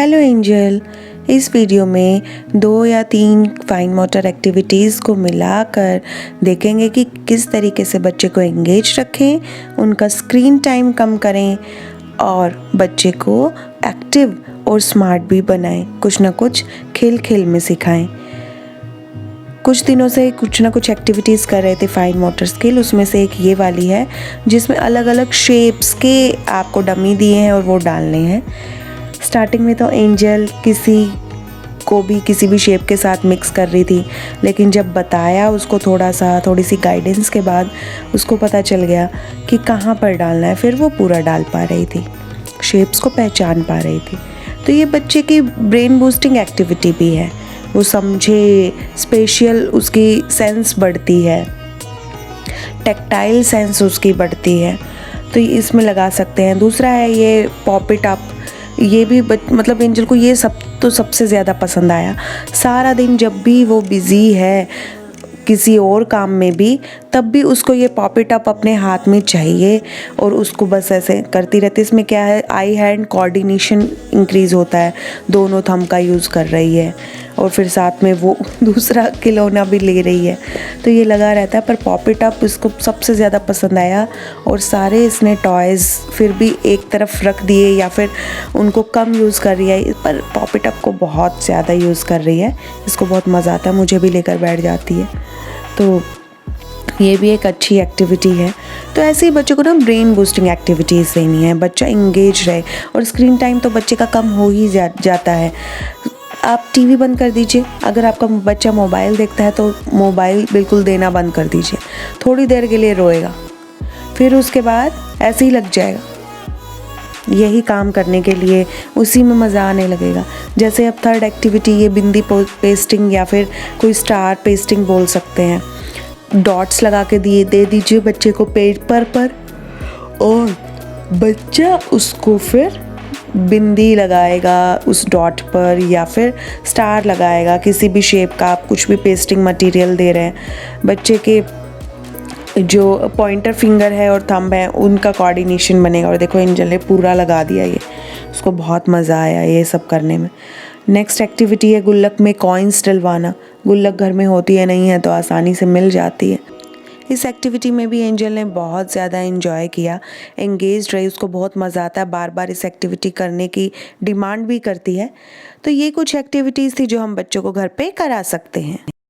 Hello angel. इस video में 2 या 3 फाइन मोटर एक्टिविटीज़ को मिलाकर देखेंगे कि किस तरीके से बच्चे को एंगेज रखें, उनका स्क्रीन टाइम कम करें और बच्चे को एक्टिव और स्मार्ट भी बनाएं। कुछ ना कुछ खेल खेल में सिखाएं। कुछ दिनों से कुछ ना कुछ एक्टिविटीज़ कर रहे थे फाइन मोटर स्किल, उसमें से एक ये वाली है जिसमें अलग अलग शेप्स के आपको डमी दिए हैं और वो डालने हैं। स्टार्टिंग में तो एंजल किसी भी शेप के साथ मिक्स कर रही थी, लेकिन जब बताया उसको थोड़ी सी गाइडेंस के बाद उसको पता चल गया कि कहाँ पर डालना है, फिर वो पूरा डाल पा रही थी, शेप्स को पहचान पा रही थी। तो ये बच्चे की ब्रेन बूस्टिंग एक्टिविटी भी है, वो समझे, स्पेशियल उसकी सेंस बढ़ती है, टेक्टाइल सेंस उसकी बढ़ती है, तो इसमें लगा सकते हैं। दूसरा है ये पॉप इट अप, ये भी मतलब एंजल को ये सब तो सबसे ज़्यादा पसंद आया। सारा दिन जब भी वो बिज़ी है किसी और काम में भी, तब भी उसको ये पॉप इट अप अपने हाथ में चाहिए और उसको बस ऐसे करती रहती है। इसमें क्या है, आई हैंड कोऑर्डिनेशन इंक्रीज़ होता है, दोनों थंब का यूज़ कर रही है और फिर साथ में वो दूसरा खिलौना भी ले रही है, तो ये लगा रहता है। पर पॉप इट अप इसको सबसे ज़्यादा पसंद आया और सारे इसने टॉयज़ फिर भी एक तरफ रख दिए या फिर उनको कम यूज़ कर रही है, पर पॉप इट अप को बहुत ज़्यादा यूज़ कर रही है। इसको बहुत मज़ा आता है, मुझे भी लेकर बैठ जाती है, तो ये भी एक अच्छी एक्टिविटी है। तो ऐसे ही बच्चों को ना ब्रेन बूस्टिंग एक्टिविटीज़ देनी है, बच्चा इंगेज रहे। और स्क्रीन टाइम तो बच्चे का कम हो ही जाता है। आप टीवी बंद कर दीजिए, अगर आपका बच्चा मोबाइल देखता है तो मोबाइल बिल्कुल देना बंद कर दीजिए। थोड़ी देर के लिए रोएगा, फिर उसके बाद ऐसे ही लग जाएगा यही काम करने के लिए, उसी में मज़ा आने लगेगा। जैसे अब थर्ड एक्टिविटी ये बिंदी पेस्टिंग या फिर कोई स्टार पेस्टिंग बोल सकते हैं। डॉट्स लगा के दे दीजिए बच्चे को पेपर पर और बच्चा उसको फिर बिंदी लगाएगा उस डॉट पर या फिर स्टार लगाएगा, किसी भी शेप का आप कुछ भी पेस्टिंग मटेरियल दे रहे हैं। बच्चे के जो पॉइंटर फिंगर है और थंब है उनका कोऑर्डिनेशन बनेगा। और देखो एंजल ने पूरा लगा दिया, ये उसको बहुत मज़ा आया ये सब करने में। नेक्स्ट एक्टिविटी है गुल्लक में कॉइन्स डलवाना। गुल्लक घर में होती है नहीं है तो आसानी से मिल जाती है। इस एक्टिविटी में भी एंजल ने बहुत ज़्यादा एंजॉय किया, एंगेज रही, उसको बहुत मज़ा आता है, बार बार इस एक्टिविटी करने की डिमांड भी करती है। तो ये कुछ एक्टिविटीज़ थी जो हम बच्चों को घर पे करा सकते हैं।